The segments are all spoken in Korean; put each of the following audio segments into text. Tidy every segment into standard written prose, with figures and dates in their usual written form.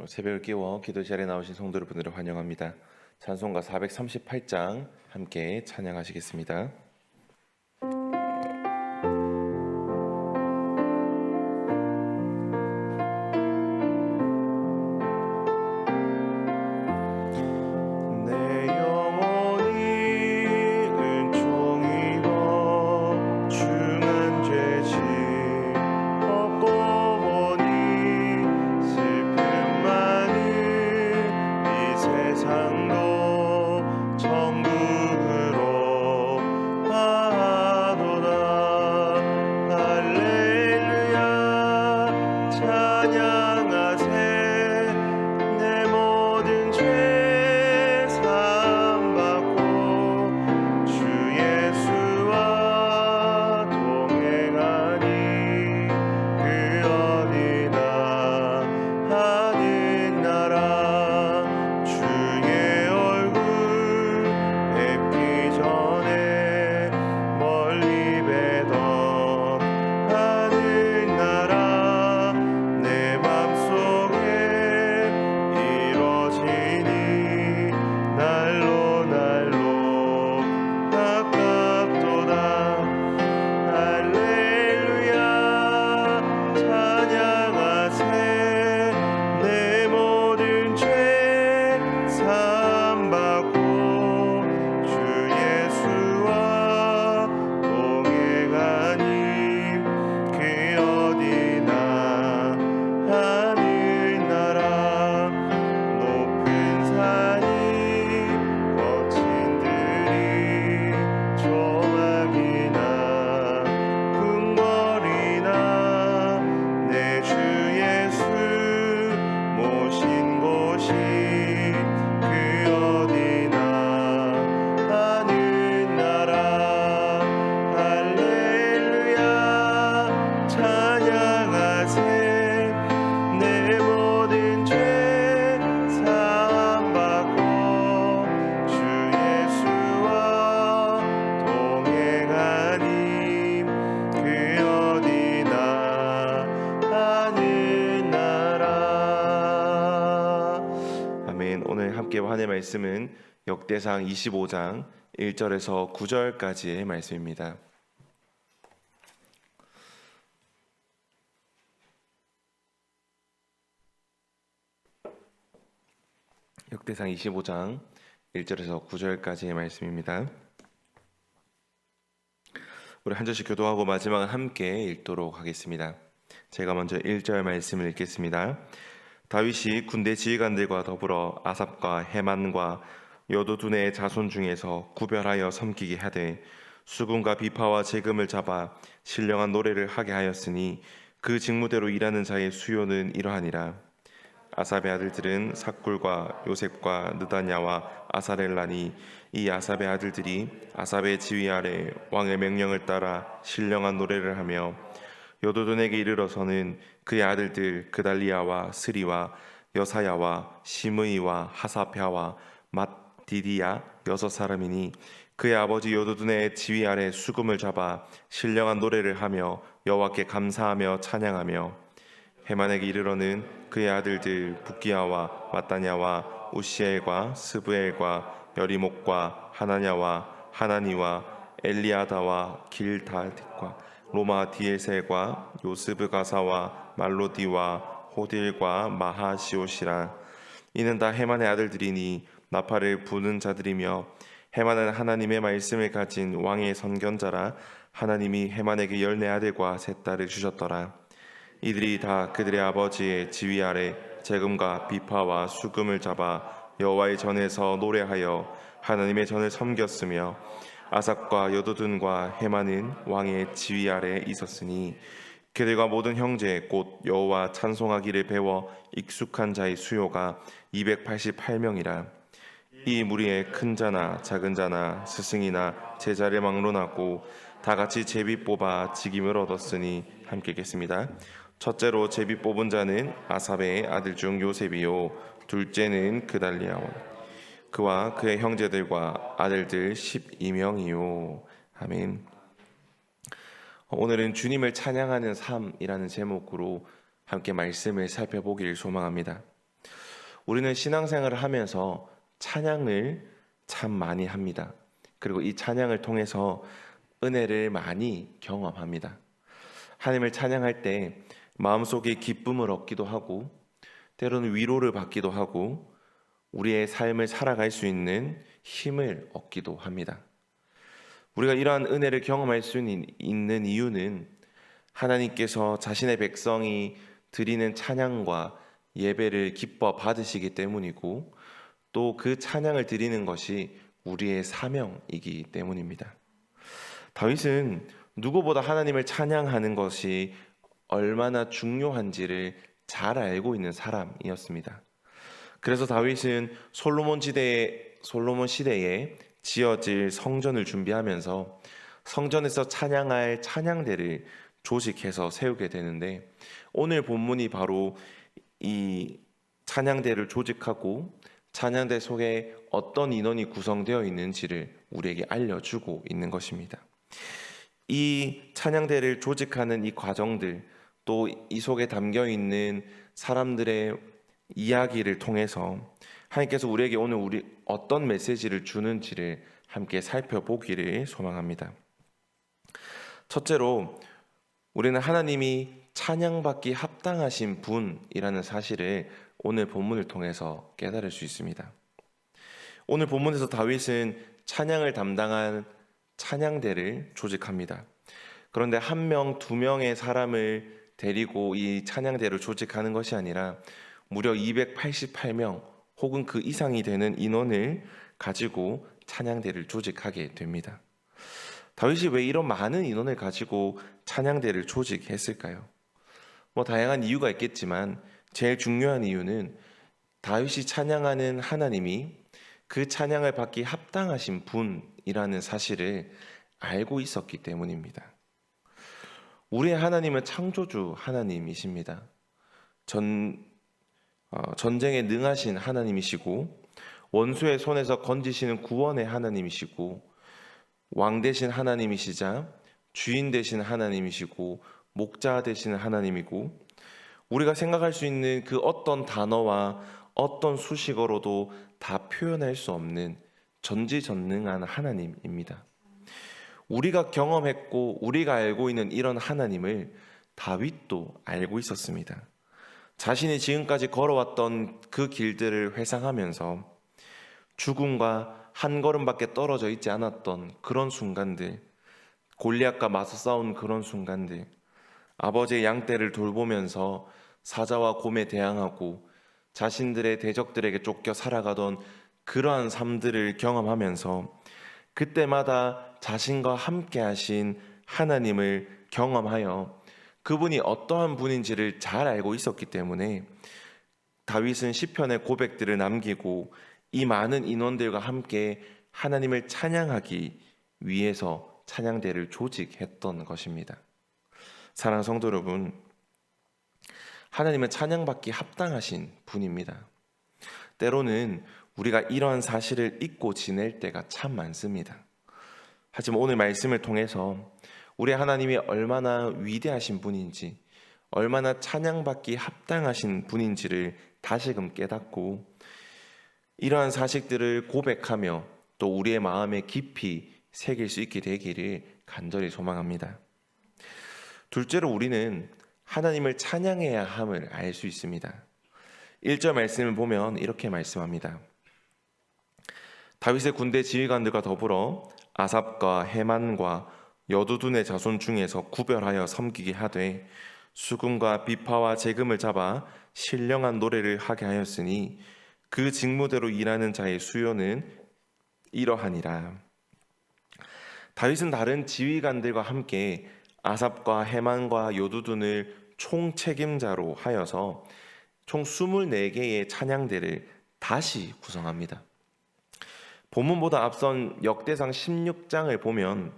새벽을 깨워 기도 자리에 나오신 성도 여러분들을 환영합니다. 찬송가 438장 함께 찬양하시겠습니다. 하나님의 말씀은 역대상 25장 1절에서 9절까지의 말씀입니다. 역대상 25장 1절에서 9절까지의 말씀입니다. 우리 한 절씩 교도하고 마지막은 함께 읽도록 하겠습니다. 제가 먼저 1절 말씀을 읽겠습니다. 다윗이 군대 지휘관들과 더불어 아삽과 헤만과 여도둔의 자손 중에서 구별하여 섬기게 하되 수금과 비파와 제금을 잡아 신령한 노래를 하게 하였으니 그 직무대로 일하는 자의 수요는 이러하니라. 아삽의 아들들은 삭굴과 요셉과 느다냐와 아사렐라니 이 아삽의 아들들이 아삽의 지휘 아래 왕의 명령을 따라 신령한 노래를 하며 여도둔에게 이르러서는 그의 아들들 그달리아와 스리와 여사야와 시므이와 하사랴와 맏디디야 6사람이니 그의 아버지 여도둔의 지휘 아래 수금을 잡아 신령한 노래를 하며 여호와께 감사하며 찬양하며 헤만에게 이르러는 그의 아들들 붓기야와 마따냐와 우시엘과 스브엘과 여리목과 하나냐와 하나니와 엘리아다와 길달과 로마 디에셀과 요스브 가사와 말로디와 호딜과 마하시옷이라. 이는 다 헤만의 아들들이니 나팔을 부는 자들이며 헤만은 하나님의 말씀을 가진 왕의 선견자라. 하나님이 헤만에게 14아들과 3딸을 주셨더라. 이들이 다 그들의 아버지의 지휘 아래 제금과 비파와 수금을 잡아 여호와의 전에서 노래하여 하나님의 전을 섬겼으며 아삭과 여도둔과 헤만은 왕의 지휘 아래 있었으니 그들과 모든 형제 곧 여호와 찬송하기를 배워 익숙한 자의 수요가 288명이라. 이 무리에 큰 자나 작은 자나 스승이나 제자를 막론하고 다 같이 제비 뽑아 직임을 얻었으니 함께 읽겠습니다. 첫째로 제비 뽑은 자는 아삽의 아들 중 요셉이요 둘째는 그달리아와 그와 그의 형제들과 아들들 12명이요. 아멘. 오늘은 주님을 찬양하는 삶이라는 제목으로 함께 말씀을 살펴보기를 소망합니다. 우리는 신앙생활을 하면서 찬양을 참 많이 합니다. 그리고 이 찬양을 통해서 은혜를 많이 경험합니다. 하나님을 찬양할 때 마음속에 기쁨을 얻기도 하고 때로는 위로를 받기도 하고 우리의 삶을 살아갈 수 있는 힘을 얻기도 합니다. 우리가 이러한 은혜를 경험할 수 있는 이유는 하나님께서 자신의 백성이 드리는 찬양과 예배를 기뻐 받으시기 때문이고 또 그 찬양을 드리는 것이 우리의 사명이기 때문입니다. 다윗은 누구보다 하나님을 찬양하는 것이 얼마나 중요한지를 잘 알고 있는 사람이었습니다. 그래서 다윗은 솔로몬 시대에 지어질 성전을 준비하면서 성전에서 찬양할 찬양대를 조직해서 세우게 되는데 오늘 본문이 바로 이 찬양대를 조직하고 찬양대 속에 어떤 인원이 구성되어 있는지를 우리에게 알려주고 있는 것입니다. 이 찬양대를 조직하는 이 과정들 또 이 속에 담겨 있는 사람들의 이야기를 통해서 하나님께서 우리에게 오늘 어떤 메시지를 주는지를 함께 살펴보기를 소망합니다. 첫째로 우리는 하나님이 찬양받기 합당하신 분이라는 사실을 오늘 본문을 통해서 깨달을 수 있습니다. 오늘 본문에서 다윗은 찬양을 담당한 찬양대를 조직합니다. 그런데 한 명, 두 명의 사람을 데리고 이 찬양대를 조직하는 것이 아니라 무려 288명 혹은 그 이상이 되는 인원을 가지고 찬양대를 조직하게 됩니다. 다윗이 왜 이런 많은 인원을 가지고 찬양대를 조직했을까요? 다양한 이유가 있겠지만 제일 중요한 이유는 다윗이 찬양하는 하나님이 그 찬양을 받기 합당하신 분이라는 사실을 알고 있었기 때문입니다. 우리의 하나님은 창조주 하나님이십니다. 전쟁에 능하신 하나님이시고 원수의 손에서 건지시는 구원의 하나님이시고 왕 되신 하나님이시자 주인 되신 하나님이시고 목자 되시는 하나님이고 우리가 생각할 수 있는 그 어떤 단어와 어떤 수식어로도 다 표현할 수 없는 전지전능한 하나님입니다. 우리가 경험했고 우리가 알고 있는 이런 하나님을 다윗도 알고 있었습니다. 자신이 지금까지 걸어왔던 그 길들을 회상하면서 죽음과 한 걸음밖에 떨어져 있지 않았던 그런 순간들, 골리앗과 맞서 싸운 그런 순간들, 아버지의 양떼를 돌보면서 사자와 곰에 대항하고 자신들의 대적들에게 쫓겨 살아가던 그러한 삶들을 경험하면서 그때마다 자신과 함께 하신 하나님을 경험하여 그분이 어떠한 분인지를 잘 알고 있었기 때문에 다윗은 시편의 고백들을 남기고 이 많은 인원들과 함께 하나님을 찬양하기 위해서 찬양대를 조직했던 것입니다. 사랑하는 성도 여러분, 하나님은 찬양받기 합당하신 분입니다. 때로는 우리가 이러한 사실을 잊고 지낼 때가 참 많습니다. 하지만 오늘 말씀을 통해서 우리 하나님이 얼마나 위대하신 분인지, 얼마나 찬양받기 합당하신 분인지를 다시금 깨닫고 이러한 사실들을 고백하며 또 우리의 마음에 깊이 새길 수 있게 되기를 간절히 소망합니다. 둘째로 우리는 하나님을 찬양해야 함을 알 수 있습니다. 1절 말씀을 보면 이렇게 말씀합니다. 다윗의 군대 지휘관들과 더불어 아삽과 헤만과 여두둔의 자손 중에서 구별하여 섬기게 하되 수금과 비파와 재금을 잡아 신령한 노래를 하게 하였으니 그 직무대로 일하는 자의 수요는 이러하니라. 다윗은 다른 지휘관들과 함께 아삽과 헤만과 여두둔을 총책임자로 하여서 총 24개의 찬양대를 다시 구성합니다. 본문보다 앞선 역대상 16장을 보면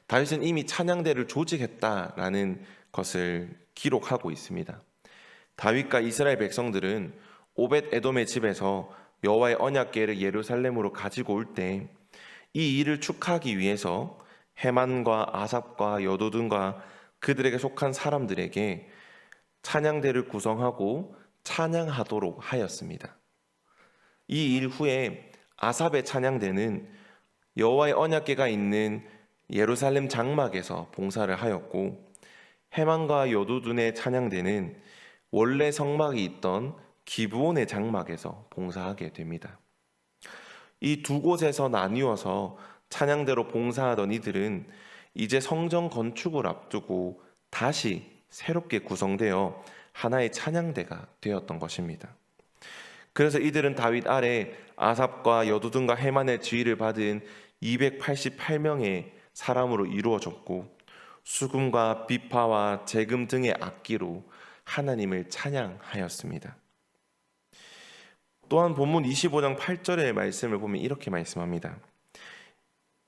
다윗은 이미 찬양대를 조직했다라는 것을 기록하고 있습니다. 다윗과 이스라엘 백성들은 오벳 에돔의 집에서 여호와의 언약궤를 예루살렘으로 가지고 올 때 이 일을 축하하기 위해서 헤만과 아삽과 여두둔과 그들에게 속한 사람들에게 찬양대를 구성하고 찬양하도록 하였습니다. 이 일 후에 아삽의 찬양대는 여호와의 언약궤가 있는 예루살렘 장막에서 봉사를 하였고, 헤만과 여두둔의 찬양대는 원래 성막이 있던 기브온의 장막에서 봉사하게 됩니다. 이 두 곳에서 나뉘어서 찬양대로 봉사하던 이들은 이제 성전 건축을 앞두고 다시 새롭게 구성되어 하나의 찬양대가 되었던 것입니다. 그래서 이들은 다윗 아래 아삽과 여두둔과 헤만의 지휘를 받은 288명의 사람으로 이루어졌고, 수금과 비파와 제금 등의 악기로 하나님을 찬양하였습니다. 또한 본문 25장 8절의 말씀을 보면 이렇게 말씀합니다.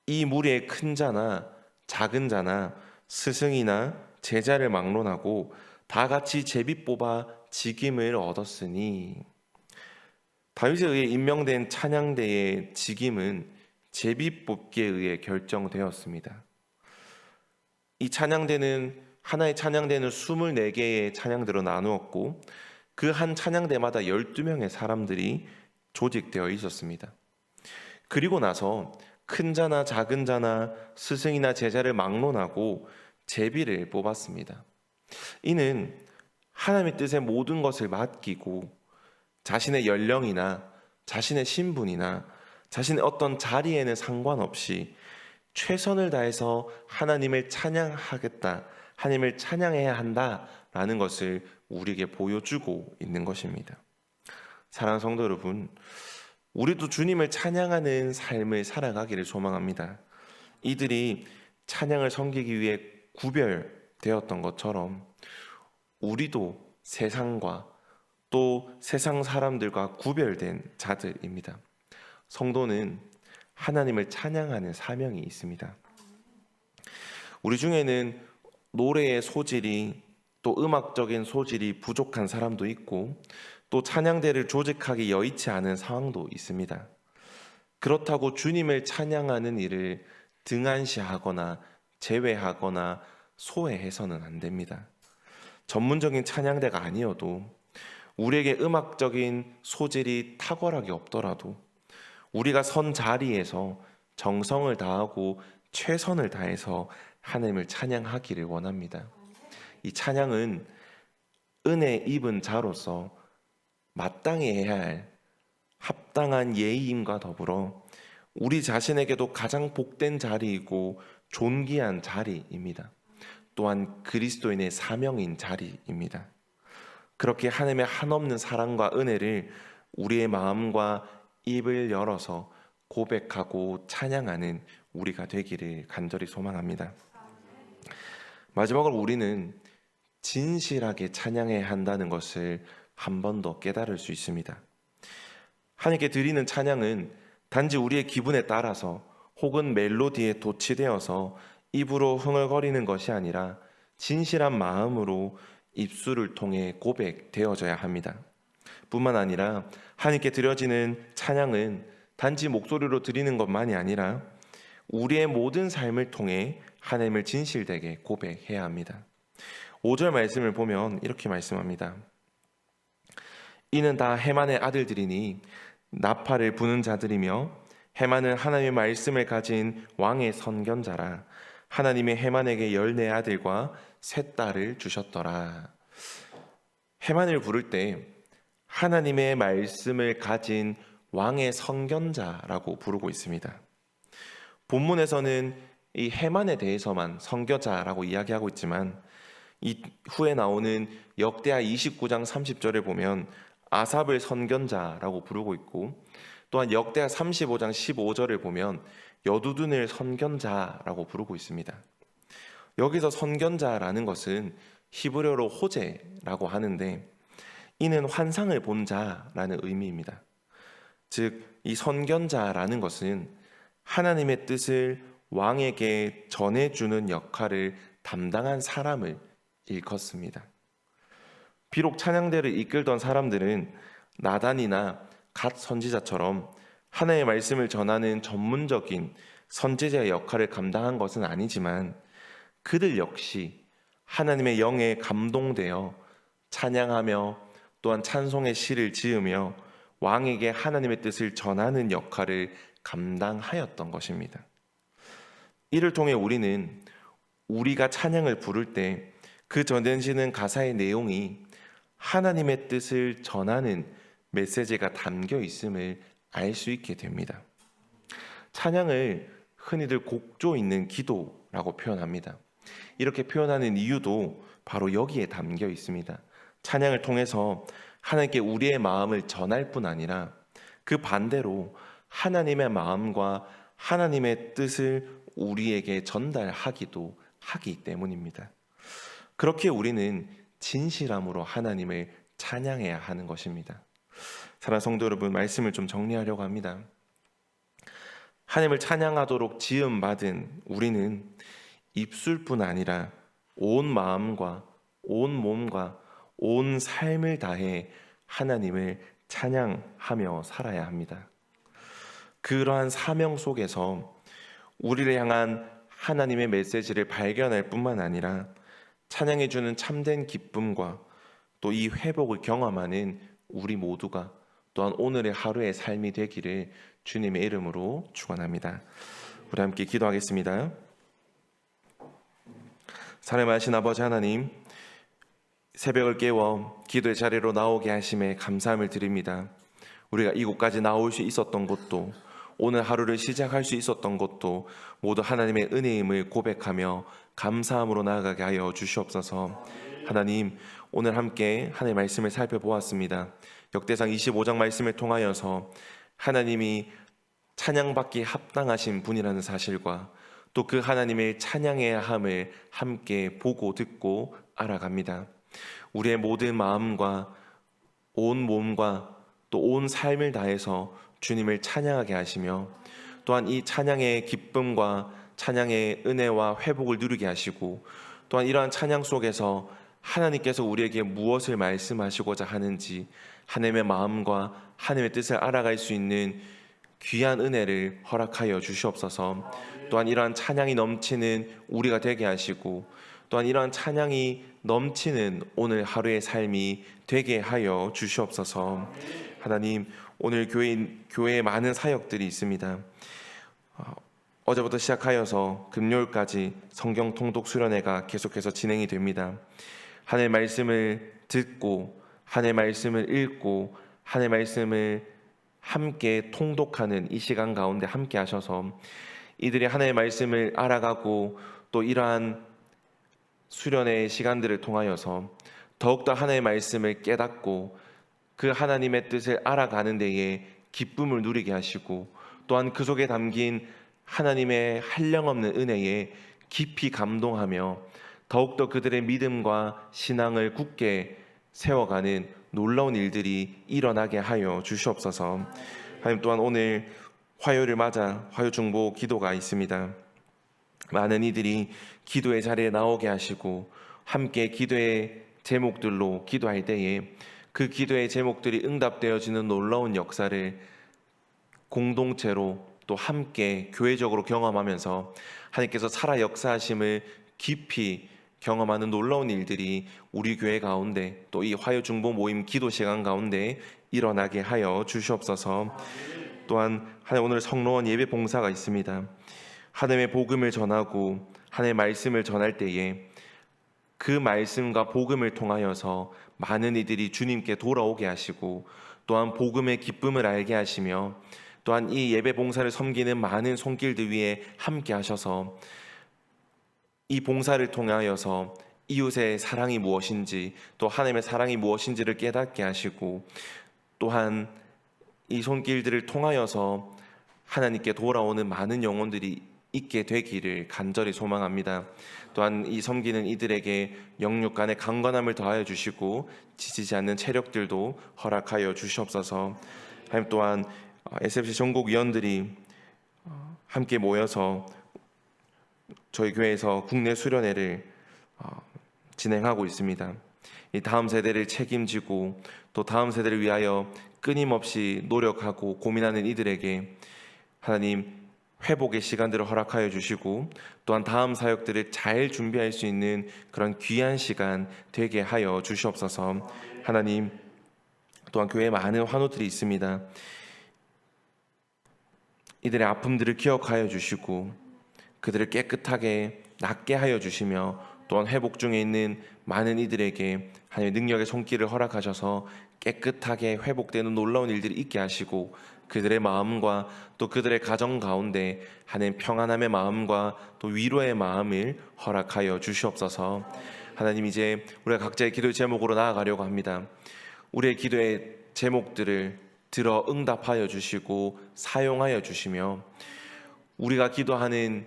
이 무리의 큰 자나 작은 자나 스승이나 제자를 막론하고 다 같이 제비 뽑아 직임을 얻었으니, 다윗에 의해 임명된 찬양대의 직임은 제비 뽑기에 의해 결정되었습니다. 이 찬양대는 하나의 찬양대는 24개의 찬양대로 나누었고, 그 한 찬양대마다 12명의 사람들이 조직되어 있었습니다. 그리고 나서 큰 자나 작은 자나 스승이나 제자를 막론하고 제비를 뽑았습니다. 이는 하나님의 뜻에 모든 것을 맡기고 자신의 연령이나 자신의 신분이나 자신의 어떤 자리에는 상관없이 최선을 다해서 하나님을 찬양하겠다, 하나님을 찬양해야 한다라는 것을 우리에게 보여주고 있는 것입니다. 사랑하는 성도 여러분, 우리도 주님을 찬양하는 삶을 살아가기를 소망합니다. 이들이 찬양을 섬기기 위해 구별되었던 것처럼 우리도 세상과 또 세상 사람들과 구별된 자들입니다. 성도는 하나님을 찬양하는 사명이 있습니다. 우리 중에는 노래의 소질이 또 음악적인 소질이 부족한 사람도 있고, 또 찬양대를 조직하기 여의치 않은 상황도 있습니다. 그렇다고 주님을 찬양하는 일을 등한시하거나 제외하거나 소외해서는 안 됩니다. 전문적인 찬양대가 아니어도, 우리에게 음악적인 소질이 탁월하게 없더라도 우리가 선 자리에서 정성을 다하고 최선을 다해서 하나님을 찬양하기를 원합니다. 이 찬양은 은혜 입은 자로서 마땅히 해야 할 합당한 예의임과 더불어 우리 자신에게도 가장 복된 자리이고 존귀한 자리입니다. 또한 그리스도인의 사명인 자리입니다. 그렇게 하나님의 한없는 사랑과 은혜를 우리의 마음과 입을 열어서 고백하고 찬양하는 우리가 되기를 간절히 소망합니다. 마지막으로 우리는 진실하게 찬양해야 한다는 것을 한 번 더 깨달을 수 있습니다. 하나님께 드리는 찬양은 단지 우리의 기분에 따라서 혹은 멜로디에 도취되어서 입으로 흥얼거리는 것이 아니라 진실한 마음으로 입술을 통해 고백되어져야 합니다. 뿐만 아니라 하나님께 드려지는 찬양은 단지 목소리로 드리는 것만이 아니라 우리의 모든 삶을 통해 하나님을 진실되게 고백해야 합니다. 5절 말씀을 보면 이렇게 말씀합니다. 이는 다 헤만의 아들들이니 나팔을 부는 자들이며, 헤만은 하나님의 말씀을 가진 왕의 선견자라. 하나님이 헤만에게 14아들과 3딸을 주셨더라. 헤만을 부를 때 하나님의 말씀을 가진 왕의 선견자라고 부르고 있습니다. 본문에서는 이 헤만에 대해서만 선견자라고 이야기하고 있지만, 이 후에 나오는 역대하 29장 30절을 보면 아삽을 선견자라고 부르고 있고, 또한 역대하 35장 15절을 보면 여두둔을 선견자라고 부르고 있습니다. 여기서 선견자라는 것은 히브리어로 호제라고 하는데, 이는 환상을 본 자라는 의미입니다. 즉, 이 선견자라는 것은 하나님의 뜻을 왕에게 전해주는 역할을 담당한 사람을 일컫습니다. 비록 찬양대를 이끌던 사람들은 나단이나 갓 선지자처럼 하나님의 말씀을 전하는 전문적인 선지자의 역할을 감당한 것은 아니지만, 그들 역시 하나님의 영에 감동되어 찬양하며 또한 찬송의 시를 지으며 왕에게 하나님의 뜻을 전하는 역할을 감당하였던 것입니다. 이를 통해 우리는 우리가 찬양을 부를 때 그 전해지는 가사의 내용이 하나님의 뜻을 전하는 메시지가 담겨 있음을 알 수 있게 됩니다. 찬양을 흔히들 곡조 있는 기도라고 표현합니다. 이렇게 표현하는 이유도 바로 여기에 담겨 있습니다. 찬양을 통해서 하나님께 우리의 마음을 전할 뿐 아니라 그 반대로 하나님의 마음과 하나님의 뜻을 우리에게 전달하기도 하기 때문입니다. 그렇게 우리는 진실함으로 하나님을 찬양해야 하는 것입니다. 사랑하는 성도 여러분, 말씀을 좀 정리하려고 합니다. 하나님을 찬양하도록 지음받은 우리는 입술뿐 아니라 온 마음과 온 몸과 온 삶을 다해 하나님을 찬양하며 살아야 합니다. 그러한 사명 속에서 우리를 향한 하나님의 메시지를 발견할 뿐만 아니라 찬양해 주는 참된 기쁨과 또 이 회복을 경험하는 우리 모두가 또한 오늘의 하루의 삶이 되기를 주님의 이름으로 축원합니다. 우리 함께 기도하겠습니다. 사랑하신 아버지 하나님, 새벽을 깨워 기도의 자리로 나오게 하심에 감사함을 드립니다. 우리가 이곳까지 나올 수 있었던 것도, 오늘 하루를 시작할 수 있었던 것도 모두 하나님의 은혜임을 고백하며 감사함으로 나아가게 하여 주시옵소서. 하나님, 오늘 함께 하나님의 말씀을 살펴보았습니다. 역대상 25장 말씀을 통하여서 하나님이 찬양받기 합당하신 분이라는 사실과 또 그 하나님의 찬양해야 함을 함께 보고 듣고 알아갑니다. 우리의 모든 마음과 온 몸과 또 온 삶을 다해서 주님을 찬양하게 하시며 또한 이 찬양의 기쁨과 찬양의 은혜와 회복을 누리게 하시고 또한 이러한 찬양 속에서 하나님께서 우리에게 무엇을 말씀하시고자 하는지 하나님의 마음과 하나님의 뜻을 알아갈 수 있는 귀한 은혜를 허락하여 주시옵소서. 또한 이러한 찬양이 넘치는 우리가 되게 하시고 또한 이러한 찬양이 넘치는 오늘 하루의 삶이 되게 하여 주시옵소서. 하나님, 오늘 교회에 많은 사역들이 있습니다. 어제부터 시작하여서 금요일까지 성경 통독 수련회가 계속해서 진행이 됩니다. 하나님의 말씀을 듣고 하나님의 말씀을 읽고 하나님의 말씀을 함께 통독하는 이 시간 가운데 함께 하셔서 이들이 하나님의 말씀을 알아가고 또 이러한 수련의 시간들을 통하여서 더욱더 하나님의 말씀을 깨닫고 그 하나님의 뜻을 알아가는 데에 기쁨을 누리게 하시고 또한 그 속에 담긴 하나님의 한량없는 은혜에 깊이 감동하며 더욱더 그들의 믿음과 신앙을 굳게 세워가는 놀라운 일들이 일어나게 하여 주시옵소서. 하나님, 또한 오늘 화요일을 맞아 화요중보 기도가 있습니다. 많은 이들이 기도의 자리에 나오게 하시고 함께 기도의 제목들로 기도할 때에 그 기도의 제목들이 응답되어지는 놀라운 역사를 공동체로 또 함께 교회적으로 경험하면서 하나님께서 살아 역사하심을 깊이 경험하는 놀라운 일들이 우리 교회 가운데 또 이 화요중보 모임 기도 시간 가운데 일어나게 하여 주시옵소서. 또한 하나님, 오늘 성로원 예배 봉사가 있습니다. 하나님의 복음을 전하고 하나님의 말씀을 전할 때에 그 말씀과 복음을 통하여서 많은 이들이 주님께 돌아오게 하시고 또한 복음의 기쁨을 알게 하시며 또한 이 예배 봉사를 섬기는 많은 손길들 위에 함께 하셔서 이 봉사를 통하여서 이웃의 사랑이 무엇인지 또 하나님의 사랑이 무엇인지를 깨닫게 하시고 또한 이 손길들을 통하여서 하나님께 돌아오는 많은 영혼들이 있게 되기를 간절히 소망합니다. 또한 이 섬기는 이들에게 영육 간의 강건함을 더하여 주시고 지치지 않는 체력들도 허락하여 주시옵소서. 하나님, 또한 SFC 전국 위원들이 함께 모여서 저희 교회에서 국내 수련회를 진행하고 있습니다. 이 다음 세대를 책임지고 또 다음 세대를 위하여 끊임없이 노력하고 고민하는 이들에게 하나님 회복의 시간들을 허락하여 주시고 또한 다음 사역들을 잘 준비할 수 있는 그런 귀한 시간 되게 하여 주시옵소서. 하나님, 또한 교회에 많은 환우들이 있습니다. 이들의 아픔들을 기억하여 주시고 그들을 깨끗하게 낫게 하여 주시며 또한 회복 중에 있는 많은 이들에게 하나님의 능력의 손길을 허락하셔서 깨끗하게 회복되는 놀라운 일들이 있게 하시고 그들의 마음과 또 그들의 가정 가운데 하나님 평안함의 마음과 또 위로의 마음을 허락하여 주시옵소서. 하나님, 이제 우리가 각자의 기도 제목으로 나아가려고 합니다. 우리의 기도의 제목들을 들어 응답하여 주시고 사용하여 주시며 우리가 기도하는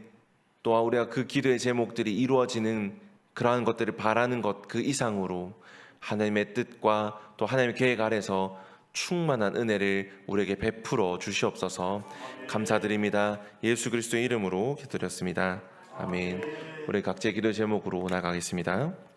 또한 우리가 그 기도의 제목들이 이루어지는 그러한 것들을 바라는 것 그 이상으로 하나님의 뜻과 또 하나님의 계획 아래서 충만한 은혜를 우리에게 베풀어 주시옵소서. 감사드립니다. 예수 그리스도의 이름으로 기도드렸습니다. 아멘. 우리 각자의 기도 제목으로 나가겠습니다.